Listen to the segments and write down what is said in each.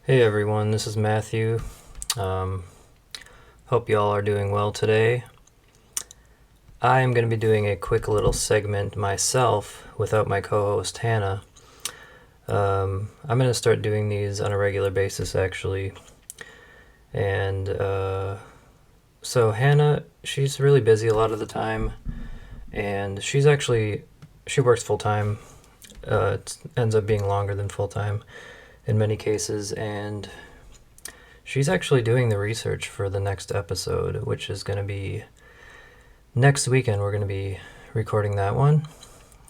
Hey everyone, this is Matthew. Um, Hope y'all are doing well today. I am going to be doing a quick little segment myself without my co host Hannah. I'm going to start doing these on a regular basis actually. And so, Hannah, she's really busy a lot of the time, and she works full time. It ends up being longer than full time in many cases, and she's actually doing the research for the next episode, which is going to be next weekend. We're going to be recording that one.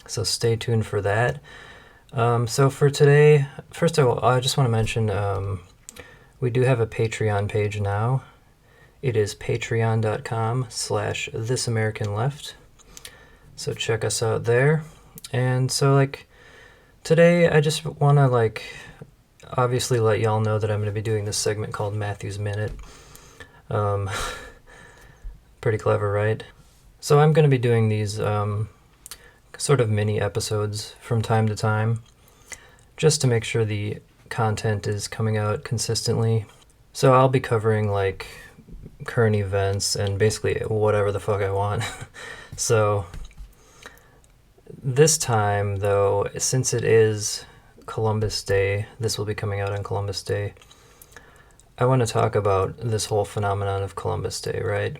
So stay tuned for that. So for today, first of all, I just want to mention we do have a Patreon page now. It is patreon.com/thisamericanleft. So check us out there. And so today I just want to obviously let y'all know that I'm going to be doing this segment called Matthew's Minute. Um, Pretty clever, right? So I'm going to be doing these sort of mini episodes from time to time, just to make sure the content is coming out consistently. So I'll be covering current events and basically whatever the fuck I want. So this time, though, since it is Columbus Day, this will be coming out on Columbus Day, I want to talk about this whole phenomenon of Columbus Day, right?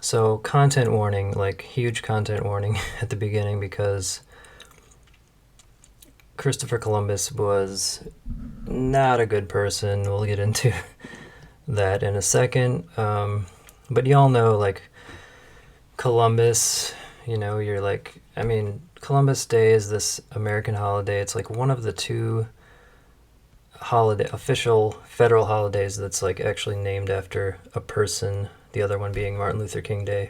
So content warning, huge content warning at the beginning, because Christopher Columbus was not a good person. We'll get into that in a second. But y'all know, Columbus, Columbus Day is this American holiday. It's one of the two official federal holidays that's actually named after a person, the other one being Martin Luther King Day.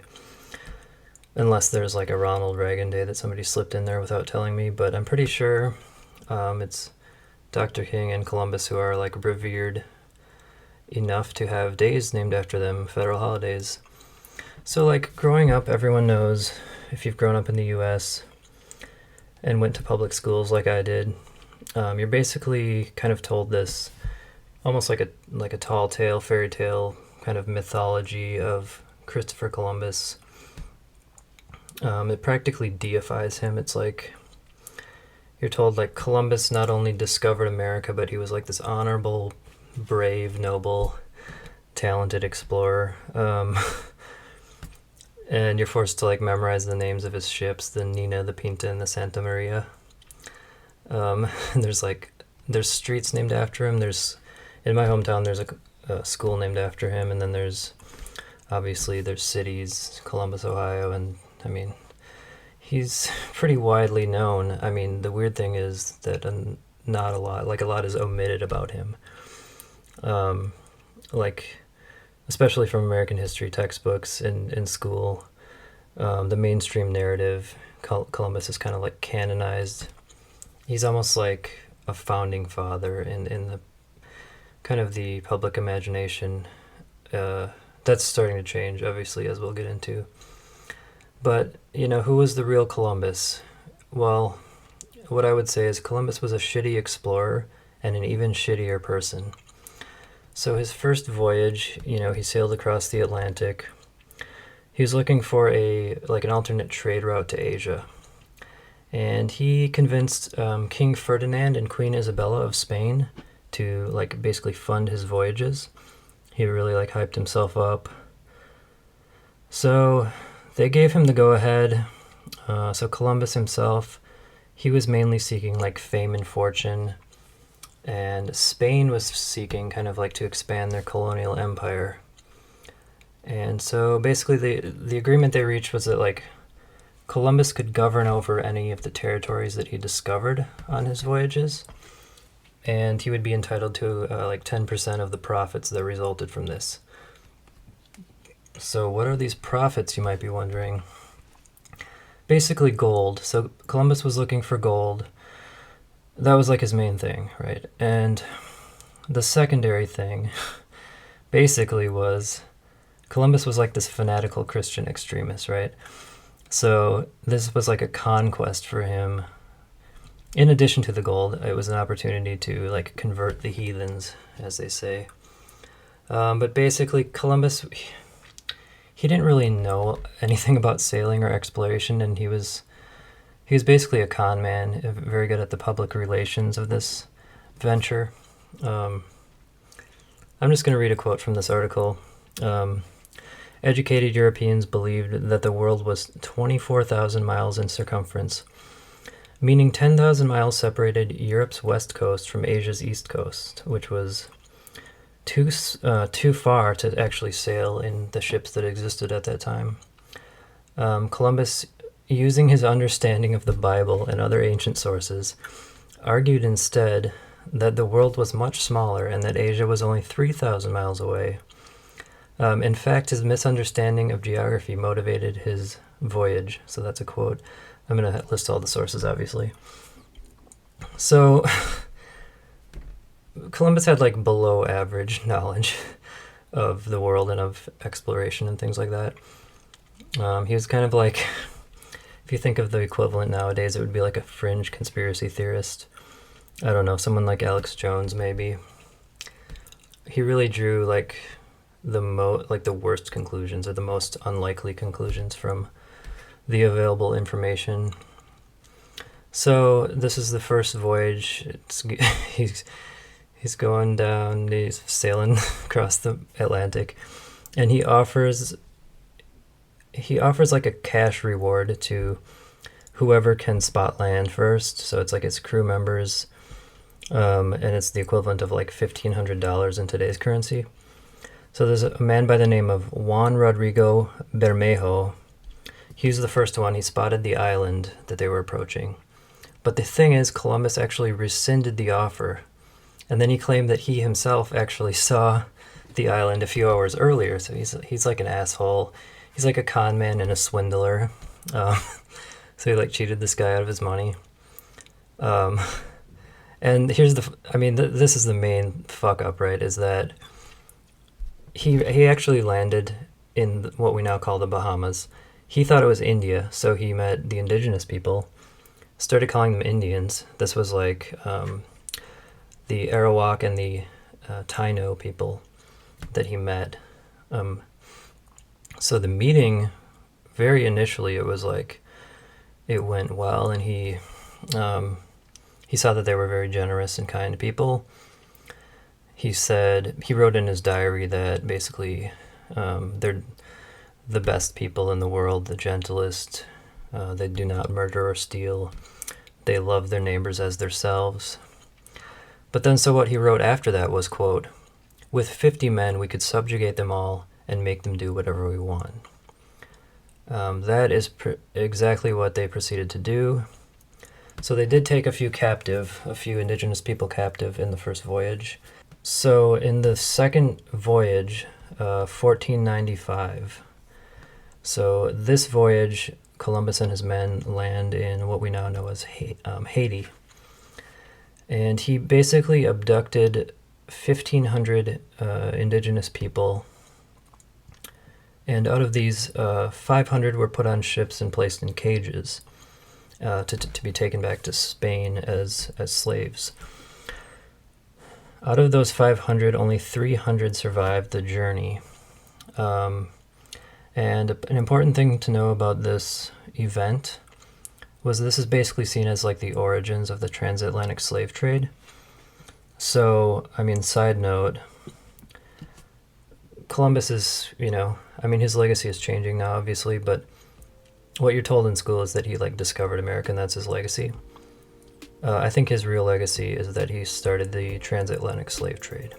Unless there's a Ronald Reagan Day that somebody slipped in there without telling me, but I'm pretty sure it's Dr. King and Columbus who are revered enough to have days named after them, federal holidays. So growing up, everyone knows, if you've grown up in the US and went to public schools like I did, you're basically kind of told this almost like a tall tale, fairy tale kind of mythology of Christopher Columbus. It practically deifies him. It's you're told Columbus not only discovered America, but he was this honorable, brave, noble, talented explorer. And you're forced to memorize the names of his ships, the Nina, the Pinta, and the Santa Maria. And there's streets named after him. In my hometown, there's a school named after him, and then there's cities, Columbus, Ohio, and he's pretty widely known. The weird thing is that not a lot is omitted about him. Especially from American history textbooks in school, the mainstream narrative, Columbus is kind of canonized. He's almost like a founding father in the kind of the public imagination. That's starting to change, obviously, as we'll get into. But, who was the real Columbus? Well, what I would say is Columbus was a shitty explorer and an even shittier person. So his first voyage, he sailed across the Atlantic. He was looking for an alternate trade route to Asia. And he convinced King Ferdinand and Queen Isabella of Spain to basically fund his voyages. He really hyped himself up. So they gave him the go-ahead. So Columbus himself, he was mainly seeking fame and fortune. And Spain was seeking kind of to expand their colonial empire. And so basically the agreement they reached was that Columbus could govern over any of the territories that he discovered on his voyages, and he would be entitled to 10% of the profits that resulted from this. So what are these profits, you might be wondering? Basically gold. So Columbus was looking for gold. That was his main thing, right? And the secondary thing basically was Columbus was this fanatical Christian extremist, right? So this was a conquest for him. in addition to the gold, it was an opportunity to like convert the heathens, as they say. But basically, Columbus, he didn't really know anything about sailing or exploration, and he was basically a con man, very good at the public relations of this venture. I'm just going to read a quote from this article. Educated Europeans believed that the world was 24,000 miles in circumference, meaning 10,000 miles separated Europe's west coast from Asia's east coast, which was too far to actually sail in the ships that existed at that time. Columbus, using his understanding of the Bible and other ancient sources, argued instead that the world was much smaller and that Asia was only 3,000 miles away. In fact, his misunderstanding of geography motivated his voyage. So that's a quote. I'm going to list all the sources, obviously. So Columbus had like below average knowledge of the world and of exploration and things like that. He was kind of like, if you think of the equivalent nowadays, it would be like a fringe conspiracy theorist. I don't know, someone like Alex Jones maybe. He really drew like the worst conclusions or the most unlikely conclusions from the available information. So this is the first voyage. He's going down, he's sailing across the Atlantic, and he offers like a cash reward to whoever can spot land first. So it's like his crew members, and it's the equivalent of like $1,500 in today's currency. So there's a man by the name of Juan Rodrigo Bermejo. He was the first one. He spotted the island that they were approaching. But the thing is, Columbus actually rescinded the offer, and then he claimed that he himself actually saw the island a few hours earlier. So he's like an asshole. He's like a con man and a swindler. So he like cheated this guy out of his money. And here's this is the main fuck up, right? Is that he actually landed in what we now call the Bahamas. He thought it was India, so he met the indigenous people, started calling them Indians. This was like the Arawak and the Taino people that he met. So the meeting, very initially, it was like, it went well, and he saw that they were very generous and kind people. He wrote in his diary that basically they're the best people in the world, the gentlest. They do not murder or steal. They love their neighbors as themselves. But then, so what he wrote after that was, quote, "With 50 men, we could subjugate them all and make them do whatever we want." That is exactly what they proceeded to do. So they did take a few indigenous people captive in the first voyage. So in the second voyage, 1495, so this voyage, Columbus and his men land in what we now know as Haiti. And he basically abducted 1,500 indigenous people. And out of these, 500 were put on ships and placed in cages to be taken back to Spain as slaves. Out of those 500, only 300 survived the journey. And an important thing to know about this event was this is basically seen as like the origins of the transatlantic slave trade. So, side note, Columbus is, his legacy is changing now, obviously, but what you're told in school is that he discovered America and that's his legacy. I think his real legacy is that he started the transatlantic slave trade.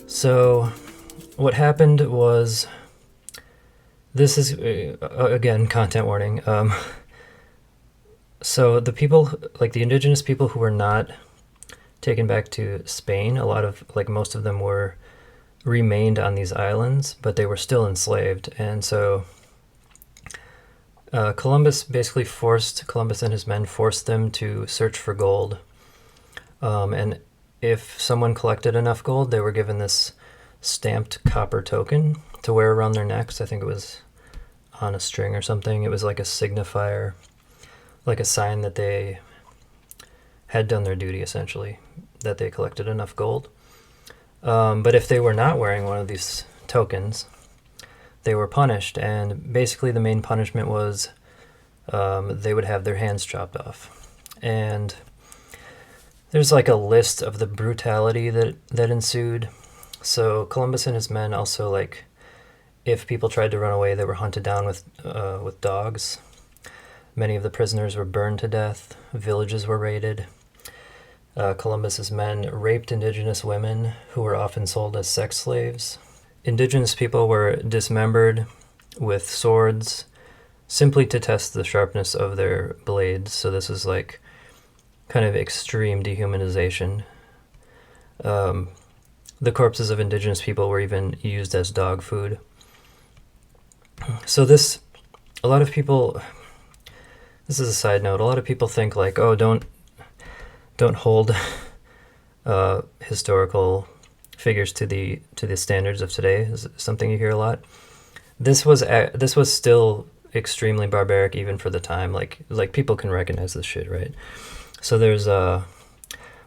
So what happened was, this is, again, content warning. So the people, like the indigenous people who were not taken back to Spain, a lot of, like most of them were remained on these islands, but they were still enslaved. And so Columbus and his men forced them to search for gold. And if someone collected enough gold, they were given this stamped copper token to wear around their necks. I think it was on a string or something. It was like a signifier, like a sign that they had done their duty, essentially, that they collected enough gold. But if they were not wearing one of these tokens, they were punished. And basically the main punishment was they would have their hands chopped off. And there's like a list of the brutality that ensued. So Columbus and his men also, like, if people tried to run away, they were hunted down with dogs. Many of the prisoners were burned to death. Villages were raided. Columbus's men raped indigenous women who were often sold as sex slaves. Indigenous people were dismembered with swords simply to test the sharpness of their blades. So this is like kind of extreme dehumanization. The corpses of indigenous people were even used as dog food. So this is a side note, a lot of people think like, oh, don't hold historical figures to the standards of today, is something you hear a lot. This was still extremely barbaric even for the time. Like people can recognize this shit, right? So there's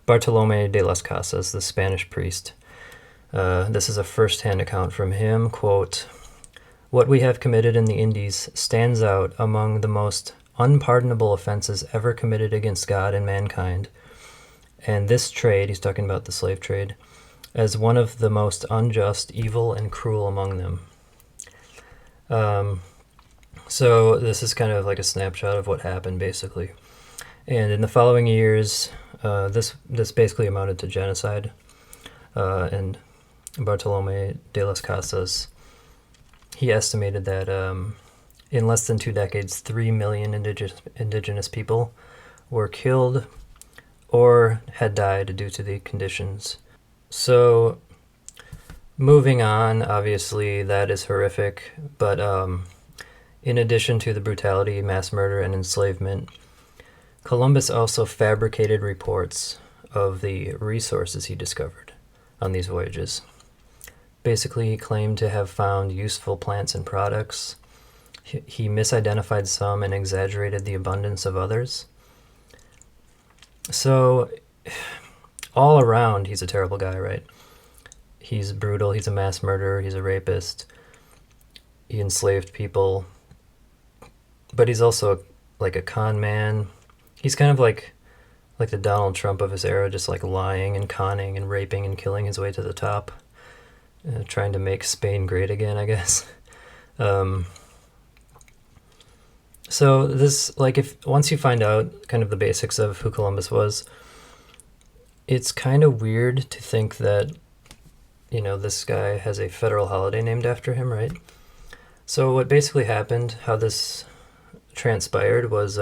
Bartolome de las Casas, the Spanish priest. This is a first-hand account from him. Quote, "What we have committed in the Indies stands out among the most unpardonable offenses ever committed against God and mankind. And this trade," he's talking about the slave trade, "as one of the most unjust, evil, and cruel among them." So this is kind of like a snapshot of what happened, basically. And in the following years, this basically amounted to genocide. And Bartolome de las Casas, he estimated that in less than 2 decades, 3 million indigenous people were killed or had died due to the conditions. So moving on, obviously that is horrific, but in addition to the brutality, mass murder, and enslavement, Columbus also fabricated reports of the resources he discovered on these voyages. Basically, he claimed to have found useful plants and products. He misidentified some and exaggerated the abundance of others. So, all around, he's a terrible guy, right? He's brutal, he's a mass murderer, he's a rapist, he enslaved people, but he's also like a con man. He's kind of like the Donald Trump of his era, just like lying and conning and raping and killing his way to the top, trying to make Spain great again, I guess. So this, like, if once you find out kind of the basics of who Columbus was, it's kind of weird to think that, you know, this guy has a federal holiday named after him, right? So what basically happened, how this transpired was,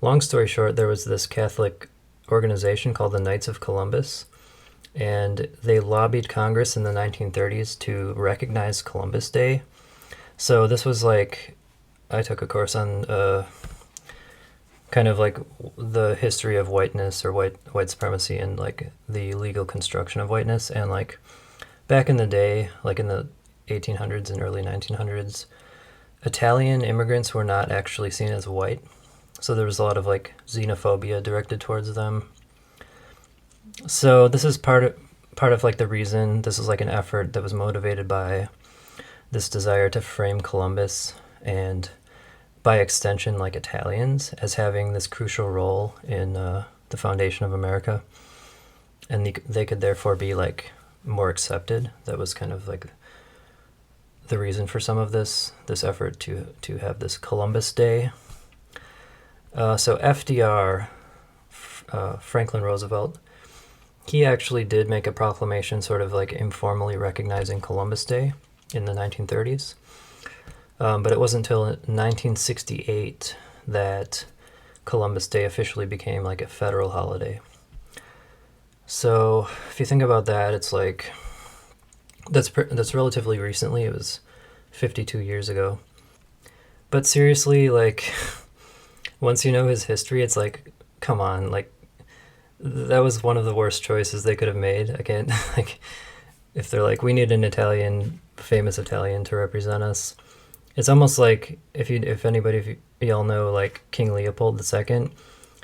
long story short, there was this Catholic organization called the Knights of Columbus, and they lobbied Congress in the 1930s to recognize Columbus Day. So this was like, I took a course on kind of like the history of whiteness or white supremacy and like the legal construction of whiteness. And like back in the day, like in the 1800s and early 1900s, Italian immigrants were not actually seen as white. So there was a lot of like xenophobia directed towards them. So this is part of like the reason. This is like an effort that was motivated by this desire to frame Columbus and by extension like Italians as having this crucial role in the foundation of America, and they could therefore be like more accepted. That was kind of like the reason for some of this effort to have this Columbus Day. So FDR, Franklin Roosevelt, he actually did make a proclamation sort of like informally recognizing Columbus Day in the 1930s. But it wasn't until 1968 that Columbus Day officially became like a federal holiday. So if you think about that, it's like that's relatively recently. It was 52 years ago. But seriously, like once you know his history, it's like, come on, like that was one of the worst choices they could have made. I can't like if they're like, we need an Italian, famous Italian to represent us. It's almost like if y'all know like King Leopold II,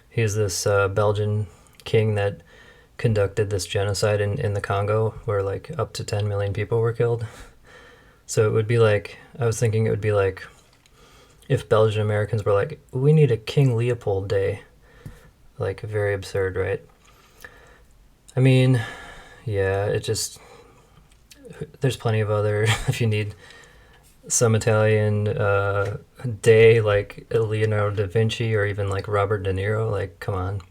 he's this Belgian king that conducted this genocide in the Congo where like up to 10 million people were killed. So it would be like, I was thinking it would be like if Belgian Americans were like, we need a King Leopold Day. Like, very absurd, right? I mean, yeah, there's plenty of other, if you need some Italian day like Leonardo da Vinci or even like Robert De Niro, like, come on.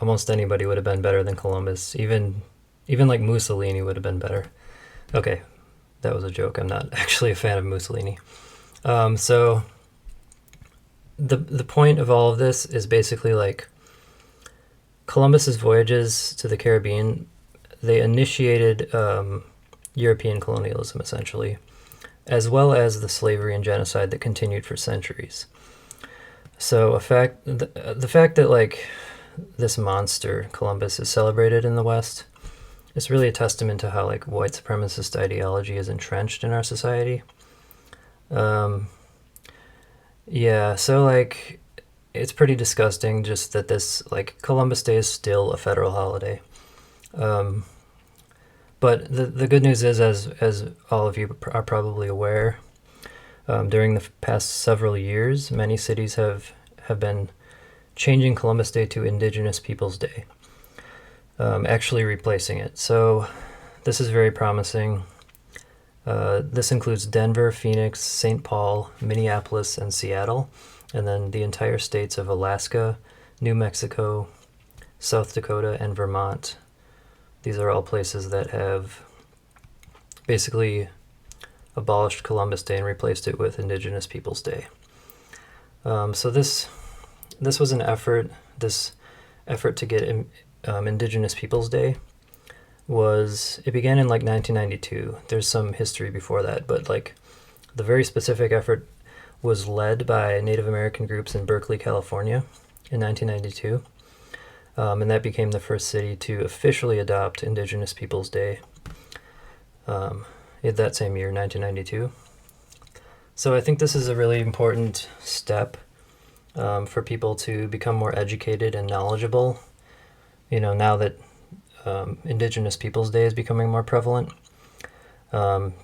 Almost anybody would have been better than Columbus. Even like Mussolini would have been better. Okay, that was a joke. I'm not actually a fan of Mussolini. So the point of all of this is basically like Columbus's voyages to the Caribbean, they initiated European colonialism essentially, as well as the slavery and genocide that continued for centuries. So the fact that like this monster Columbus is celebrated in the West, it's really a testament to how like white supremacist ideology is entrenched in our society. Yeah, so like it's pretty disgusting just that this like Columbus Day is still a federal holiday. But the good news is, as all of you are probably aware, during the past several years, many cities have been changing Columbus Day to Indigenous Peoples Day, actually replacing it. So this is very promising. This includes Denver, Phoenix, St. Paul, Minneapolis, and Seattle, and then the entire states of Alaska, New Mexico, South Dakota, and Vermont. These are all places that have basically abolished Columbus Day and replaced it with Indigenous Peoples Day. So this was an effort. This effort to get Indigenous Peoples Day it began in like 1992. There's some history before that, but like the very specific effort was led by Native American groups in Berkeley, California in 1992. And that became the first city to officially adopt Indigenous Peoples Day in that same year, 1992. So I think this is a really important step for people to become more educated and knowledgeable, now that Indigenous Peoples Day is becoming more prevalent.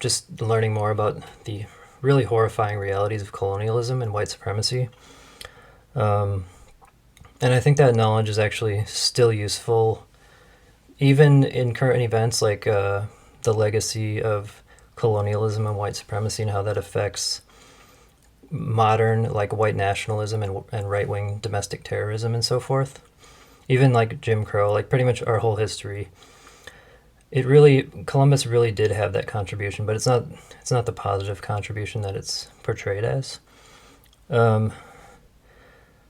Just learning more about the really horrifying realities of colonialism and white supremacy. And I think that knowledge is actually still useful, even in current events like the legacy of colonialism and white supremacy and how that affects modern like white nationalism and right-wing domestic terrorism and so forth. Even like Jim Crow, like pretty much our whole history. Columbus really did have that contribution, but it's not the positive contribution that it's portrayed as.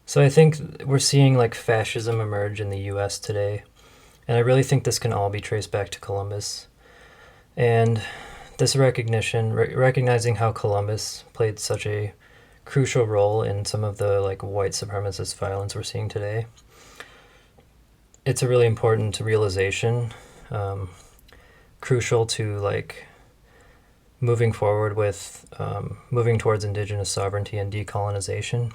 So I think we're seeing like fascism emerge in the U.S. today, and I really think this can all be traced back to Columbus. And this recognizing how Columbus played such a crucial role in some of the like white supremacist violence we're seeing today. It's a really important realization, crucial to like moving forward with moving towards indigenous sovereignty and decolonization.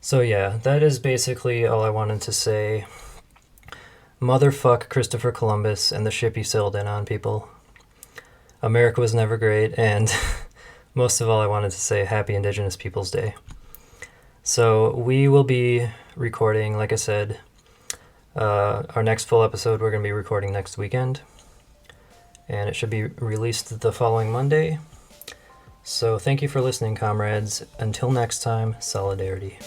So yeah, that is basically all I wanted to say. Motherfuck Christopher Columbus and the ship he sailed in on, people. America was never great, and most of all, I wanted to say Happy Indigenous Peoples Day. So we will be recording, like I said, our next full episode we're going to be recording next weekend, and it should be released the following Monday. So thank you for listening, comrades. Until next time, solidarity.